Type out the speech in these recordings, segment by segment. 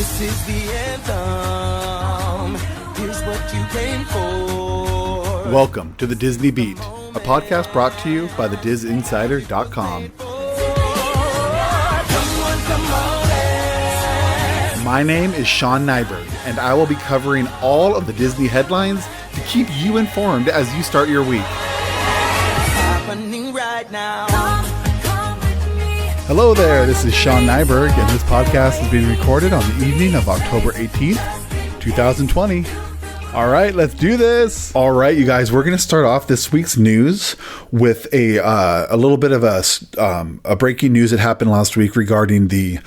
This is the anthem. Here's what you came for. Welcome to the Disney Beat, a podcast brought to you by thedisinsider.com. My name is Sean Nyberg, and I will be covering all of the Disney headlines to keep you informed as you start your week. Happening right now. Hello there, this is Sean Nyberg, and this podcast is being recorded on the evening of October 18th, 2020. All right, let's do this. All right, you guys, we're going to start off this week's news with a little bit of a breaking news that happened last week regarding the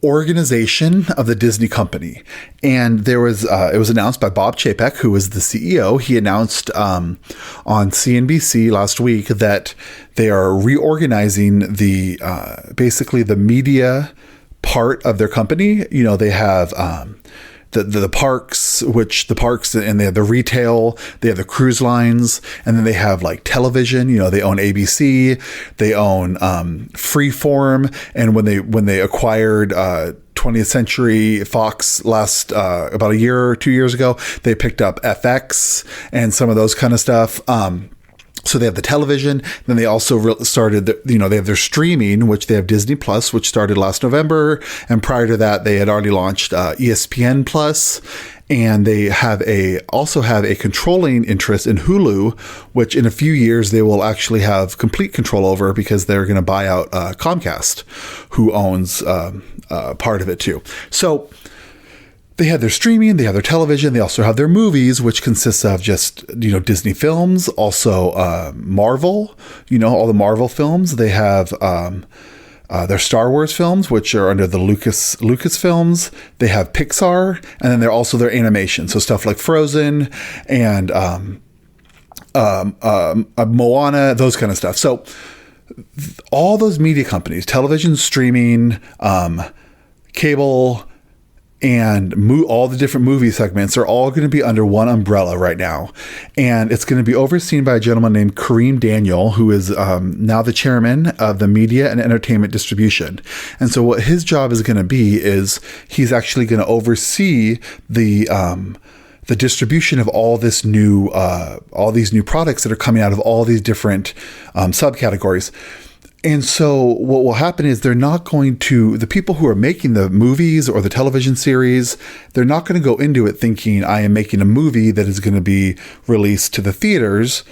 organization of the Disney company. And there was it was announced by Bob Chapek, who was the CEO. He announced on CNBC last week that they are reorganizing the basically the media part of their company. You know, they have the parks, and they have the retail, they have the cruise lines, and then they have like television. You know, they own ABC, they own Freeform, and when they acquired 20th Century Fox last about a year or 2 years ago, they picked up FX and some of those kind of stuff. So they have the television, then they also started, they have their streaming, which they have Disney Plus, which started last November. And prior to that, they had already launched ESPN Plus, and they also have a controlling interest in Hulu, which in a few years they will actually have complete control over because they're going to buy out Comcast, who owns part of it too. So they have their streaming, they have their television, they also have their movies, which consists of just, Disney films, also Marvel, all the Marvel films. They have their Star Wars films, which are under the Lucasfilms. They have Pixar, and then they're also their animation. So stuff like Frozen and Moana, those kind of stuff. So all those media companies, television, streaming, cable, and all the different movie segments are all going to be under one umbrella right now. And it's going to be overseen by a gentleman named Kareem Daniel, who is now the chairman of the Media and Entertainment Distribution. And so what his job is going to be is he's actually going to oversee the distribution of all these new products that are coming out of all these different subcategories. And so what will happen is the people who are making the movies or the television series, they're not going to go into it thinking I am making a movie that is going to be released to the theaters.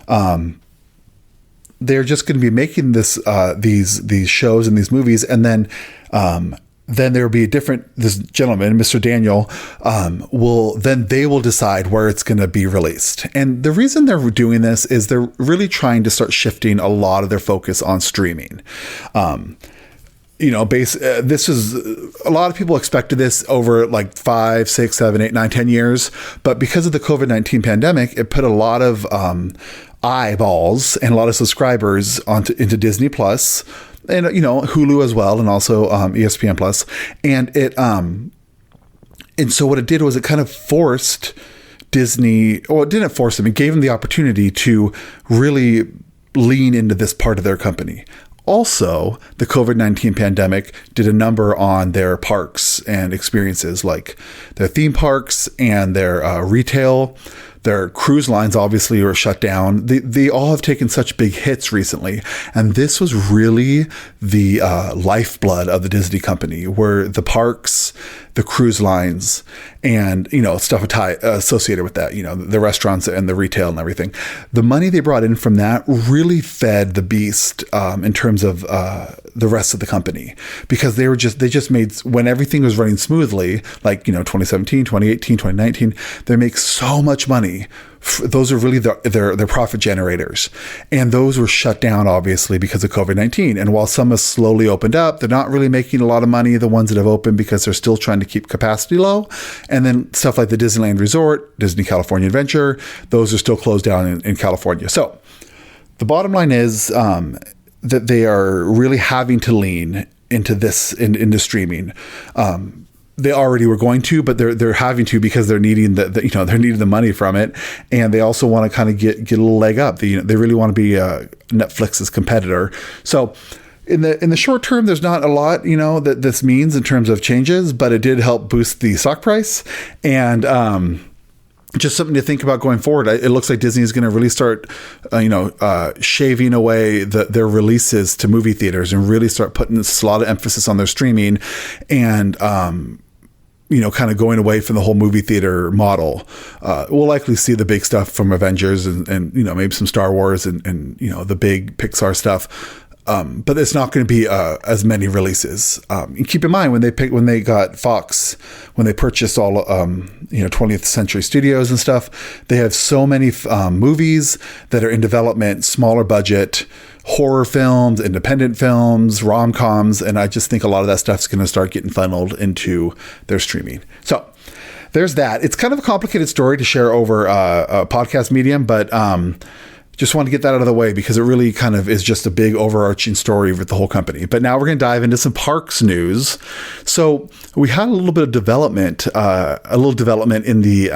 They're just going to be making these shows and these movies. And then there'll be this gentleman, Mr. Daniel, they will decide where it's going to be released. And the reason they're doing this is they're really trying to start shifting a lot of their focus on streaming. This is a lot of people expected this over like 5, 6, 7, 8, 9, 10 years. But because of the COVID-19 pandemic, it put a lot of eyeballs and a lot of subscribers into Disney Plus. And, Hulu as well, and also ESPN Plus. And so what it did was it kind of forced Disney, or it didn't force them, it gave them the opportunity to really lean into this part of their company. Also, the COVID-19 pandemic did a number on their parks and experiences, like their theme parks and their retail. Their cruise lines obviously were shut down. They all have taken such big hits recently. And this was really the lifeblood of the Disney company, where the parks, the cruise lines, and, stuff associated with that, the restaurants and the retail and everything. The money they brought in from that really fed the beast in terms of the rest of the company, because they just made, when everything was running smoothly, like, 2017, 2018, 2019, they make so much money. Those are really their profit generators. And those were shut down, obviously, because of COVID-19. And while some have slowly opened up, they're not really making a lot of money, the ones that have opened, because they're still trying to keep capacity low. And then stuff like the Disneyland Resort, Disney California Adventure, those are still closed down in California. So the bottom line is that they are really having to lean into this, into streaming. They already were going to, but they're having to because they're needing they're needing the money from it, and they also want to kind of get a little leg up. They really want to be Netflix's competitor. So in the short term, there's not a lot, that this means in terms of changes, but it did help boost the stock price. And just something to think about going forward. It looks like Disney is going to really start, shaving away their releases to movie theaters and really start putting a lot of emphasis on their streaming and, kind of going away from the whole movie theater model. We'll likely see the big stuff from Avengers and maybe some Star Wars and the big Pixar stuff. But it's not going to be as many releases. And keep in mind when they got Fox, when they purchased all 20th Century Studios and stuff, they have so many movies that are in development, smaller budget, horror films, independent films, rom-coms, and I just think a lot of that stuff's going to start getting funneled into their streaming. So there's that. It's kind of a complicated story to share over a podcast medium, but just wanted to get that out of the way because it really kind of is just a big overarching story with the whole company. But now we're going to dive into some parks news. So we had a little bit of development, in the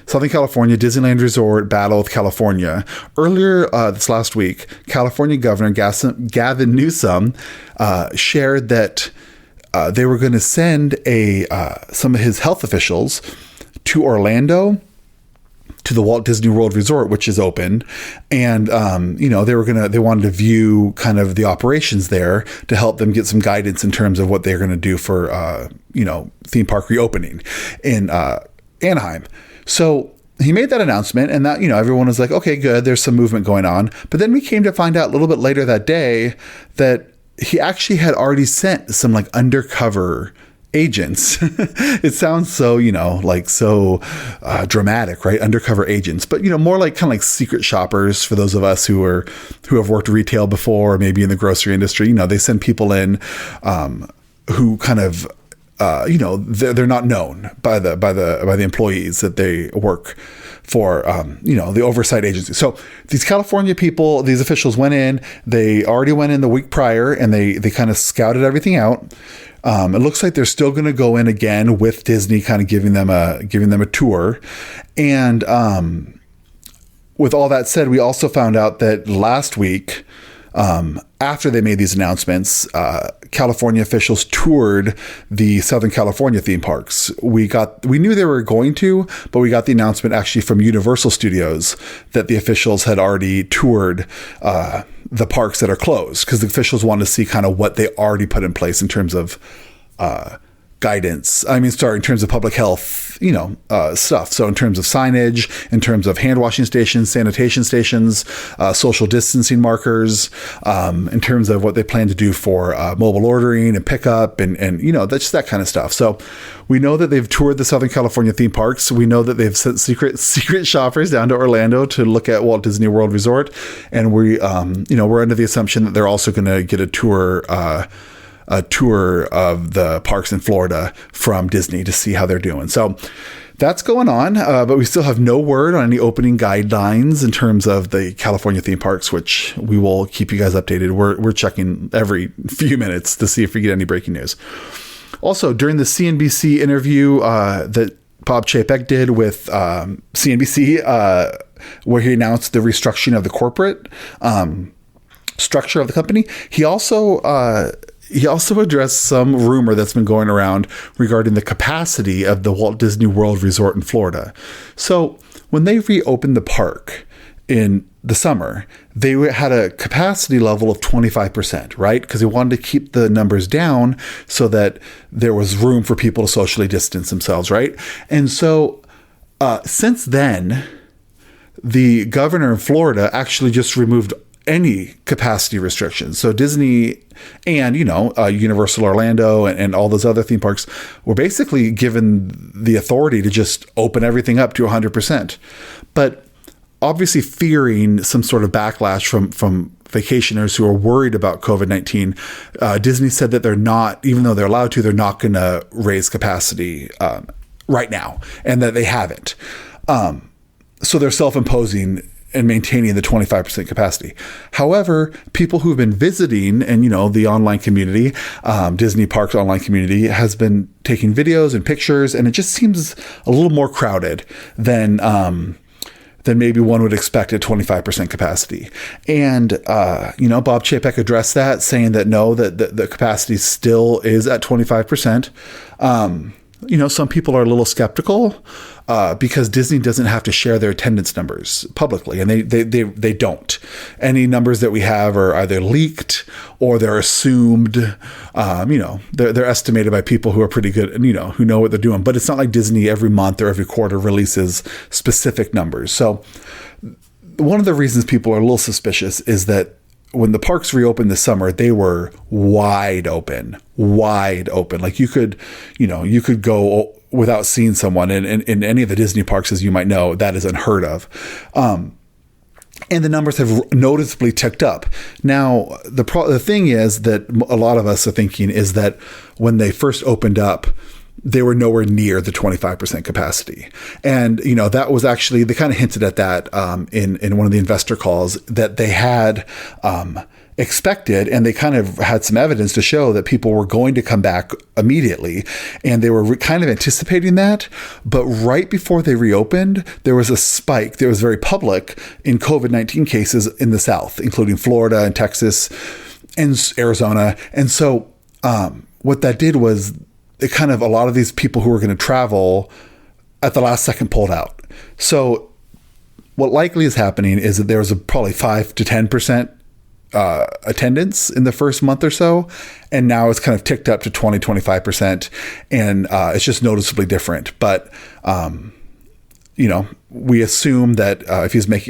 Southern California Disneyland Resort battle with California. Earlier this last week, California Governor Gavin Newsom shared that they were going to send some of his health officials to Orlando, to the Walt Disney World Resort, which is open. And, they wanted to view kind of the operations there to help them get some guidance in terms of what they're going to do for, theme park reopening in Anaheim. So he made that announcement and that, everyone was like, okay, good. There's some movement going on. But then we came to find out a little bit later that day that he actually had already sent some like undercover agents. It sounds so, so dramatic, right? Undercover agents, but more like kind of like secret shoppers for those of us who have worked retail before, or maybe in the grocery industry. They send people in who kind of they're not known by the employees that they work for, the oversight agency. So these California people, these officials went in. They already went in the week prior, and they kind of scouted everything out. It looks like they're still going to go in again with Disney, kind of giving them a tour. And with all that said, we also found out that last week, after they made these announcements, California officials toured the Southern California theme parks. We knew they were going to, but we got the announcement actually from Universal Studios that the officials had already toured the parks that are closed, because the officials wanted to see kind of what they already put in place in terms of guidance. In terms of public health, stuff. So in terms of signage, in terms of hand washing stations, sanitation stations, social distancing markers, in terms of what they plan to do for mobile ordering and pickup and that's just that kind of stuff. So we know that they've toured the Southern California theme parks. We know that they've sent secret shoppers down to Orlando to look at Walt Disney World Resort. And we're under the assumption that they're also going to get a tour of the parks in Florida from Disney to see how they're doing. So that's going on, but we still have no word on any opening guidelines in terms of the California theme parks, which we will keep you guys updated. We're checking every few minutes to see if we get any breaking news. Also, during the CNBC interview that Bob Chapek did with CNBC, where he announced the restructuring of the corporate structure of the company, he also addressed some rumor that's been going around regarding the capacity of the Walt Disney World Resort in Florida. So when they reopened the park in the summer, they had a capacity level of 25%, right? Because they wanted to keep the numbers down so that there was room for people to socially distance themselves, right? And so since then, the governor in Florida actually just removed any capacity restrictions. So Disney and, Universal Orlando and all those other theme parks were basically given the authority to just open everything up to 100%. But obviously fearing some sort of backlash from vacationers who are worried about COVID-19, Disney said that they're not, even though they're allowed to, they're not going to raise capacity right now, and that they haven't. So they're self-imposing and maintaining the 25% capacity. However, people who've been visiting and, the online community, Disney Parks online community, has been taking videos and pictures, and it just seems a little more crowded than than maybe one would expect at 25% capacity. And, Bob Chapek addressed that, saying that no, that the capacity still is at 25%. Some people are a little skeptical because Disney doesn't have to share their attendance numbers publicly, and they don't. Any numbers that we have are either leaked or they're assumed. They're estimated by people who are pretty good and who know what they're doing. But it's not like Disney every month or every quarter releases specific numbers. So one of the reasons people are a little suspicious is that when the parks reopened this summer, they were wide open. Like you could go without seeing someone in any of the Disney parks, as you might know. That is unheard of. And the numbers have noticeably ticked up. Now, the thing is that a lot of us are thinking is that when they first opened up, they were nowhere near the 25% capacity. And, that was actually, they kind of hinted at that in one of the investor calls, that they had expected, and they kind of had some evidence to show that people were going to come back immediately. And they were kind of anticipating that. But right before they reopened, there was a spike that was very public in COVID-19 cases in the South, including Florida and Texas and Arizona. And so what that did was, it kind of, a lot of these people who were going to travel at the last second pulled out. So what likely is happening is that there was probably 5 to 10% attendance in the first month or so. And now it's kind of ticked up to 25%. And it's just noticeably different. But, we assume that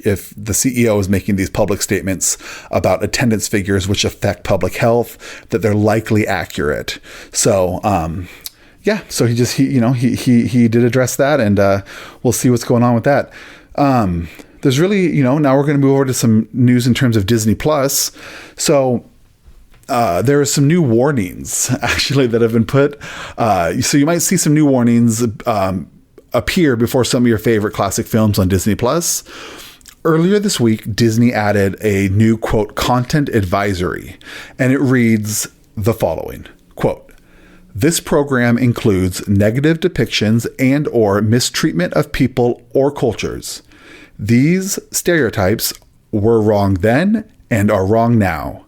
if the CEO is making these public statements about attendance figures, which affect public health, that they're likely accurate. So, so he did address that, and we'll see what's going on with that. There's really, now we're going to move over to some news in terms of Disney Plus. So, there are some new warnings actually that have been put. So you might see some new warnings appear before some of your favorite classic films on Disney Plus. Earlier this week, Disney added a new, quote, content advisory, and it reads the following, quote, "This program includes negative depictions and or mistreatment of people or cultures. These stereotypes were wrong then and are wrong now.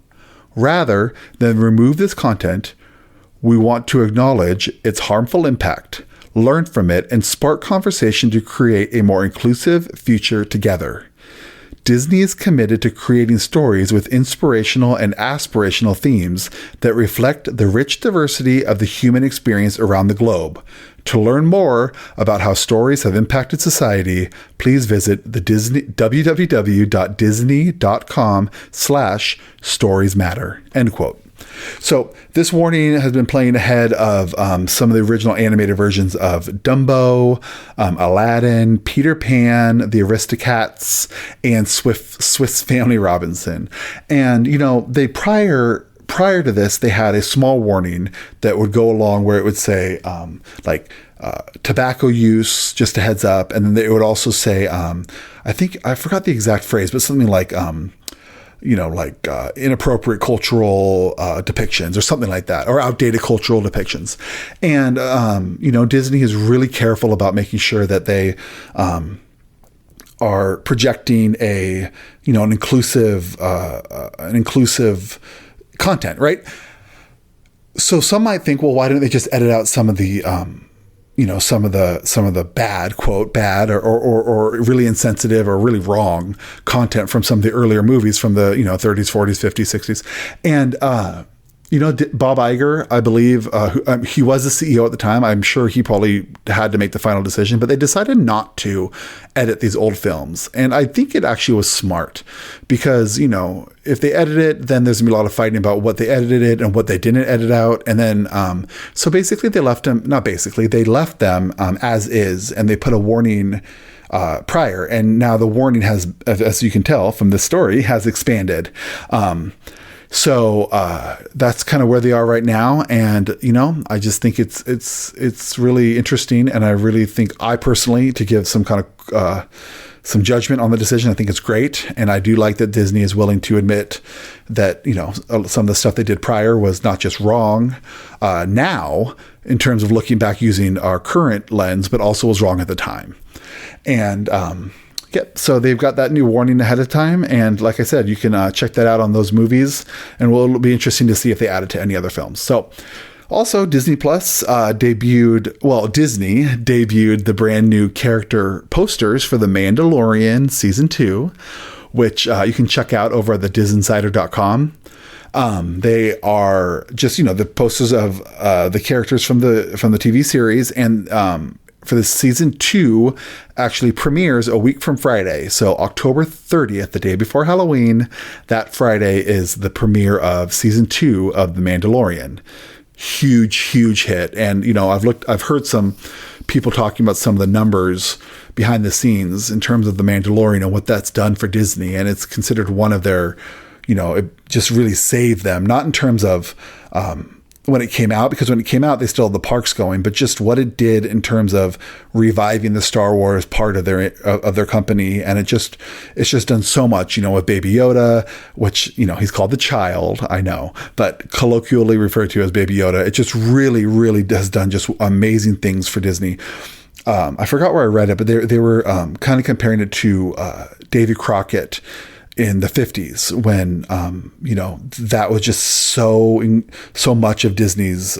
Rather than remove this content, we want to acknowledge its harmful impact, learn from it, and spark conversation to create a more inclusive future together. Disney is committed to creating stories with inspirational and aspirational themes that reflect the rich diversity of the human experience around the globe. To learn more about how stories have impacted society, please visit the www.disney.com/storiesmatter." End quote. So this warning has been playing ahead of some of the original animated versions of Dumbo, Aladdin, Peter Pan, the Aristocats, and Swiss Family Robinson. And, they prior to this, they had a small warning that would go along where it would say, tobacco use, just a heads up. And then they would also say, I forgot the exact phrase, but something like, inappropriate cultural depictions or something like that, or outdated cultural depictions. And, Disney is really careful about making sure that they are projecting an inclusive content, right? So some might think, well, why don't they just edit out some of the some of the bad, quote, bad or really insensitive or really wrong content from some of the earlier movies from the, 30s, 40s, 50s, 60s. And, Bob Iger, I believe, he was the CEO at the time. I'm sure he probably had to make the final decision, but they decided not to edit these old films. And I think it actually was smart because, if they edit it, then there's gonna be a lot of fighting about what they edited it and what they didn't edit out. And then, so basically they left them, they left them as is, and they put a warning prior. And now the warning has, as you can tell from this story, has expanded. So that's kind of where they are right now. And, I just think it's really interesting. And I really think I personally, to give some kind of some judgment on the decision, I think it's great. And I do like that Disney is willing to admit that, some of the stuff they did prior was not just wrong now in terms of looking back using our current lens, but also was wrong at the time. And Yep. So they've got that new warning ahead of time. And like I said, you can check that out on those movies, and it'll be interesting to see if they add it to any other films. So also Disney Plus Disney debuted the brand new character posters for The Mandalorian Season 2, which you can check out over at the disinsider.com. They are just, the posters of the characters from the TV series, and for the Season 2 actually premieres a week from Friday. So October 30th, the day before Halloween, that Friday is the premiere of Season 2 of The Mandalorian. Huge hit. And, I've heard some people talking about some of the numbers behind the scenes in terms of The Mandalorian and what that's done for Disney. And it's considered one of their, it just really saved them, not in terms of, when it came out, because when it came out, they still had the parks going, but just what it did in terms of reviving the Star Wars part of their company. And it's just done so much, with Baby Yoda, which, he's called the child, I know, but colloquially referred to as Baby Yoda. It just really has done just amazing things for Disney. I forgot where I read it, but they were kind of comparing it to Davy Crockett in the 50s, when, that was just so much of Disney's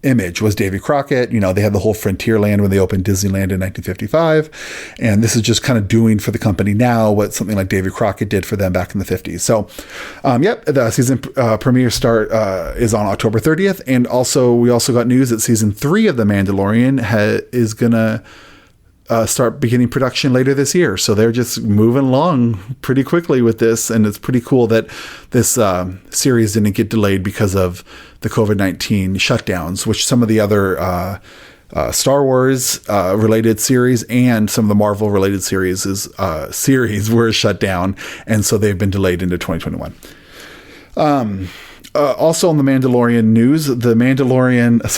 image was Davy Crockett. They had the whole Frontierland when they opened Disneyland in 1955. And this is just kind of doing for the company now what something like Davy Crockett did for them back in the 50s. So, the season premiere start is on October 30th. And we also got news that Season 3 of The Mandalorian is going to start beginning production later this year. So they're just moving along pretty quickly with this. And it's pretty cool that this series didn't get delayed because of the COVID-19 shutdowns, which some of the other Star Wars related series and some of the Marvel related series were shut down. And so they've been delayed into 2021. Also on the Mandalorian news, the Mandalorian's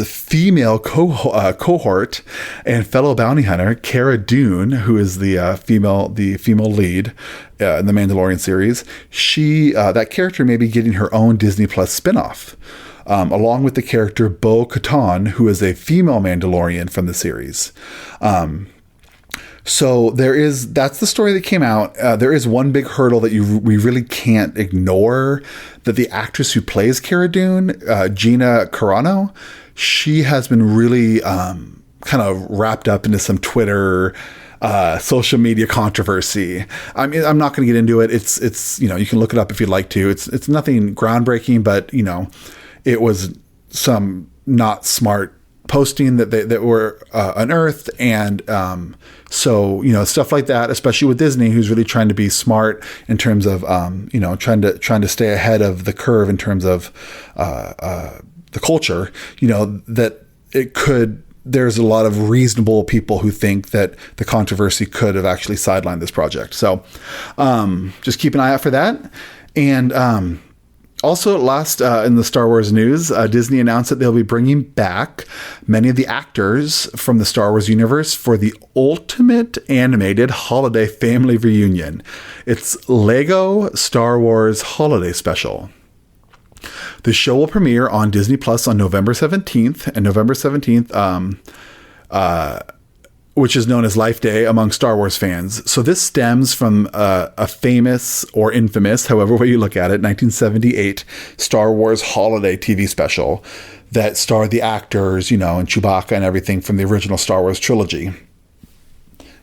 female cohort and fellow bounty hunter, Cara Dune, who is the female lead in the Mandalorian series, that character may be getting her own Disney Plus spinoff, along with the character Bo-Katan, who is a female Mandalorian from the series. So that's the story that came out. There is one big hurdle that we really can't ignore, that the actress who plays Cara Dune, Gina Carano, she has been really kind of wrapped up into some Twitter, social media controversy. I mean, I'm not going to get into it. It's you can look it up if you'd like to. It's nothing groundbreaking, but it was some not smart posting that were unearthed, and so stuff like that, especially with Disney, who's really trying to be smart in terms of trying to stay ahead of the curve in terms of the culture, that there's a lot of reasonable people who think that the controversy could have actually sidelined this project. So just keep an eye out for that. And also, last in the Star Wars news, Disney announced that they'll be bringing back many of the actors from the Star Wars universe for the ultimate animated holiday family reunion. It's Lego Star Wars Holiday Special. The show will premiere on Disney Plus on November 17th, and November 17th, which is known as Life Day among Star Wars fans. So this stems from a famous or infamous, however way you look at it, 1978 Star Wars holiday TV special that starred the actors, and Chewbacca and everything from the original Star Wars trilogy.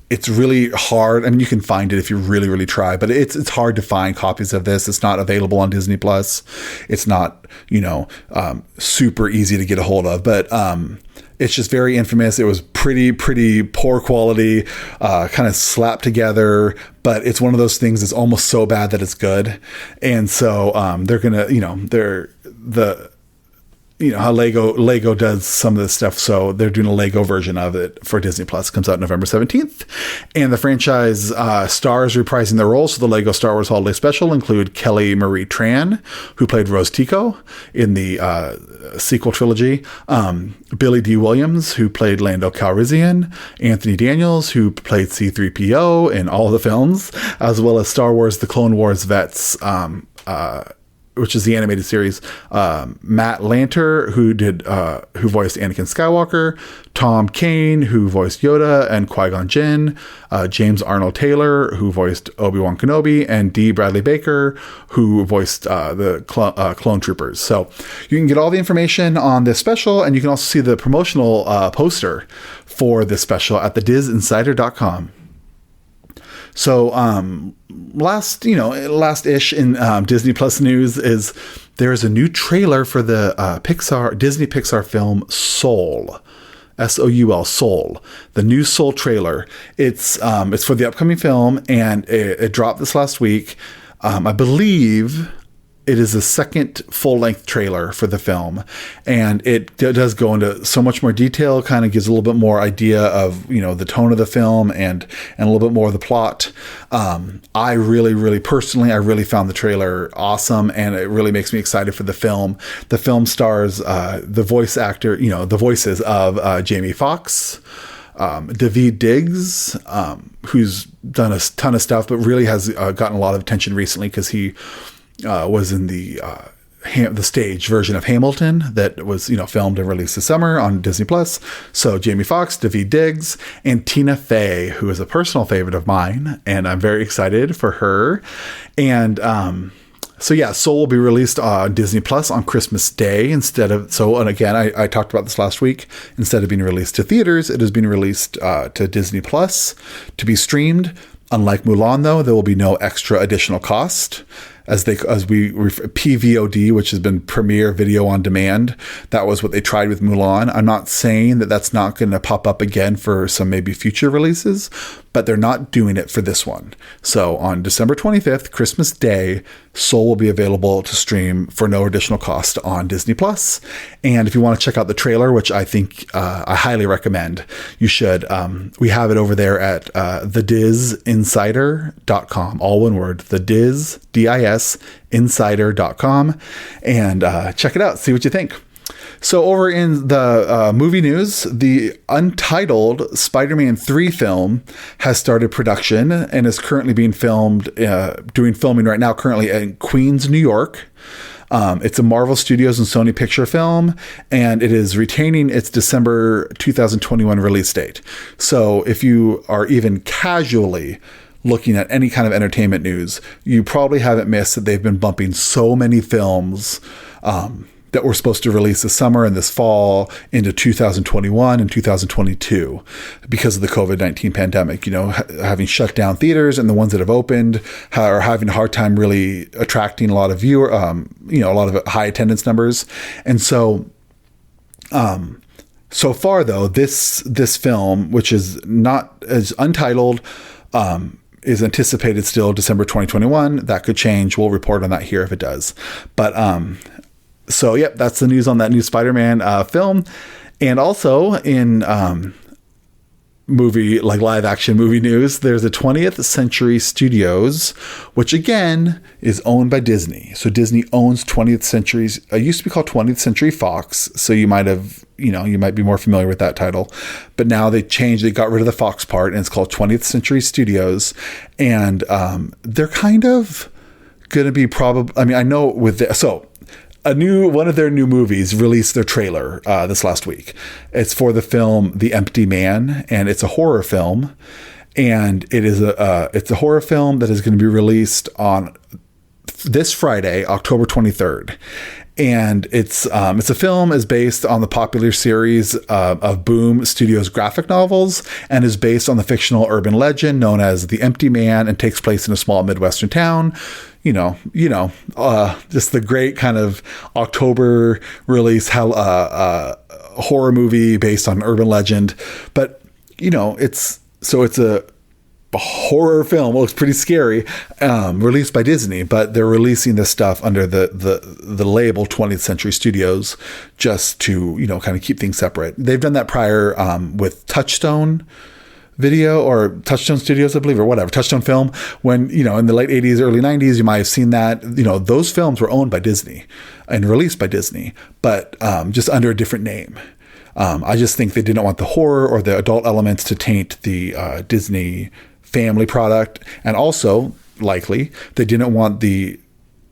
It's really hard. I mean, you can find it if you really, really try, but it's hard to find copies of this. It's not available on Disney Plus. It's not, super easy to get a hold of, but it's just very infamous. It was pretty poor quality, kind of slapped together, but it's one of those things that's almost so bad that it's good. And so they're gonna, how Lego does some of this stuff. So they're doing a Lego version of it for Disney Plus. Comes out November 17th. And the franchise stars reprising their roles for the Lego Star Wars Holiday Special include Kelly Marie Tran, who played Rose Tico in the sequel trilogy, Billy D. Williams, who played Lando Calrissian, Anthony Daniels, who played C-3PO in all the films, as well as Star Wars The Clone Wars vets, which is the animated series. Matt Lanter, who voiced Anakin Skywalker, Tom Kane, who voiced Yoda and Qui-Gon Jinn, James Arnold Taylor, who voiced Obi-Wan Kenobi, and D. Bradley Baker, who voiced the Clone Troopers. So you can get all the information on this special, and you can also see the promotional poster for this special at thedizinsider.com. So, last-ish in Disney Plus news is there's a new trailer for the Disney Pixar film Soul. Soul, Soul. The new Soul trailer. It's for the upcoming film, and it dropped this last week. I believe it is the second full-length trailer for the film, and it does go into so much more detail, kind of gives a little bit more idea of, the tone of the film and a little bit more of the plot. I really found the trailer awesome, and it really makes me excited for the film. The film stars the voices of Jamie Foxx, Daveed Diggs, who's done a ton of stuff, but really has gotten a lot of attention recently because he was in the stage version of Hamilton that was, filmed and released this summer on Disney Plus. So Jamie Foxx, Daveed Diggs, and Tina Fey, who is a personal favorite of mine, and I'm very excited for her. And Soul will be released on Disney Plus on Christmas Day and again, I talked about this last week. Instead of being released to theaters, it has been released to Disney Plus to be streamed. Unlike Mulan, though, there will be no extra additional cost. PVOD, which has been Premiere Video on Demand. That was what they tried with Mulan. I'm not saying that that's not going to pop up again for some maybe future releases, but they're not doing it for this one. So on December 25th, Christmas Day, Soul will be available to stream for no additional cost on Disney Plus. And if you want to check out the trailer, which I think I highly recommend, you should. We have it over there at thedizinsider.com, all one word, DIS insider.com, and check it out, see what you think. So over in the movie news, the Untitled Spider-Man 3 film has started production and is currently being filmed, doing filming right now, currently in Queens, New York. It's a Marvel Studios and Sony Picture film, and it is retaining its December 2021 release date. So if you are even casually looking at any kind of entertainment news, you probably haven't missed that they've been bumping so many films that were supposed to release this summer and this fall into 2021 and 2022 because of the COVID-19 pandemic, having shut down theaters, and the ones that have opened are having a hard time really attracting a lot of a lot of high attendance numbers. And so far though, this film, which is not as Untitled, is anticipated still December 2021. That could change. We'll report on that here if it does. But that's the news on that new Spider-Man film. And also in live action movie news, there's a 20th Century Studios, which again is owned by Disney. So Disney owns 20th Century's, it used to be called 20th Century Fox. So you might be more familiar with that title, but now they got rid of the Fox part, and it's called 20th Century Studios. And they're kind of going to be one of their new movies released their trailer this last week. It's for the film The Empty Man, and it's a horror film. And it's a horror film that is going to be released on this Friday, October 23rd. And it's a film is based on the popular series of Boom Studios graphic novels, and is based on the fictional urban legend known as The Empty Man, and takes place in a small Midwestern town. Just the great kind of October release, horror movie based on urban legend. But, it's a horror film. It looks pretty scary, released by Disney, but they're releasing this stuff under the label 20th Century Studios just to, kind of keep things separate. They've done that prior with Touchstone Video or Touchstone Studios, I believe, or whatever, Touchstone Film, when, in the late 80s, early 90s, you might have seen that, those films were owned by Disney and released by Disney, but just under a different name. I just think they didn't want the horror or the adult elements to taint the Disney family product. And also, likely, they didn't want the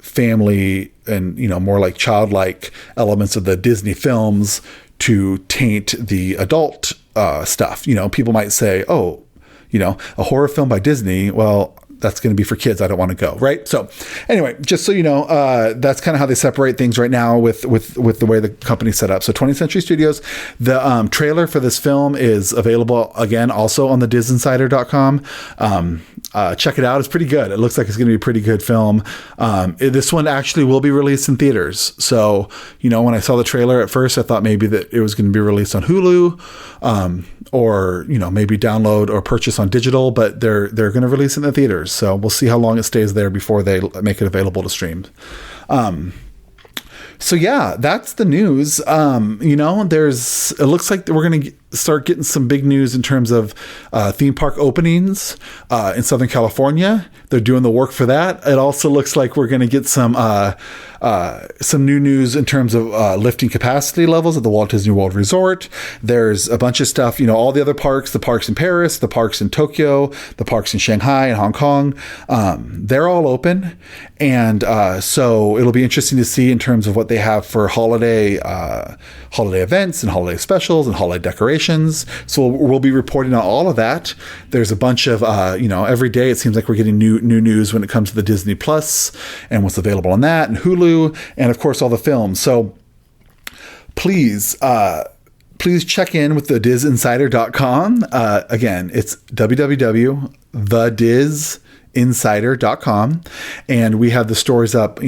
family and, more like childlike elements of the Disney films to taint the adult stuff. People might say, oh, a horror film by Disney. Well, that's going to be for kids. I don't want to go. Right. So anyway, just so you know, that's kind of how they separate things right now with the way the company's set up. So 20th Century Studios, the trailer for this film is available again, also on the disinsider.com. Check it out. It's pretty good. It looks like it's going to be a pretty good film. This one actually will be released in theaters. So, when I saw the trailer at first, I thought maybe that it was going to be released on Hulu, or, maybe download or purchase on digital, but they're going to release it in the theaters. So we'll see how long it stays there before they make it available to stream. So yeah, that's the news. It looks like we're going to start getting some big news in terms of theme park openings in Southern California. They're doing the work for that. It also looks like we're going to get some new news in terms of lifting capacity levels at the Walt Disney World Resort. There's a bunch of stuff, all the other parks, the parks in Paris, the parks in Tokyo, the parks in Shanghai and Hong Kong, they're all open. And so it'll be interesting to see in terms of what they have for holiday events and holiday specials and holiday decorations. So we'll be reporting on all of that. There's a bunch of, every day it seems like we're getting new news when it comes to the Disney Plus and what's available on that, and Hulu, and of course all the films. So please check in with the disinsider.com. Again, it's www.thedisinsider.com, and we have the stories up,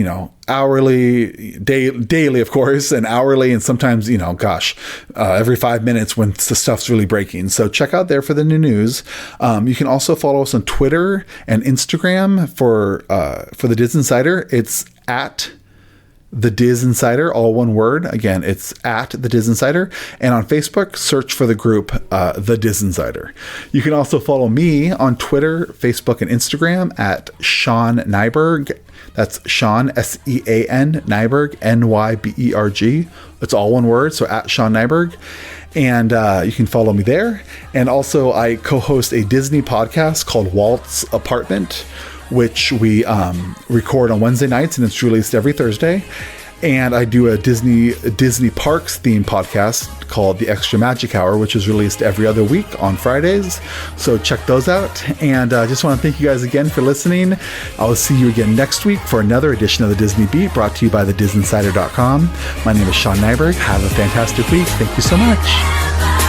hourly, daily, of course, and hourly, and sometimes, every 5 minutes when the stuff's really breaking. So check out there for the new news. You can also follow us on Twitter and Instagram for the Diz Insider. It's at The Diz Insider, all one word. Again, it's at The Diz Insider. And on Facebook, search for the group The Diz Insider. You can also follow me on Twitter, Facebook, and Instagram at Sean Nyberg. That's Sean, S-E-A-N, Nyberg, N-Y-B-E-R-G. It's all one word, so at Sean Nyberg. And you can follow me there. And also, I co-host a Disney podcast called Walt's Apartment, which we record on Wednesday nights, and it's released every Thursday. And I do a Disney Parks themed podcast called The Extra Magic Hour, which is released every other week on Fridays. So check those out. And I just want to thank you guys again for listening. I'll see you again next week for another edition of the Disney Beat, brought to you by thedisinsider.com. My name is Sean Nyberg. Have a fantastic week. Thank you so much.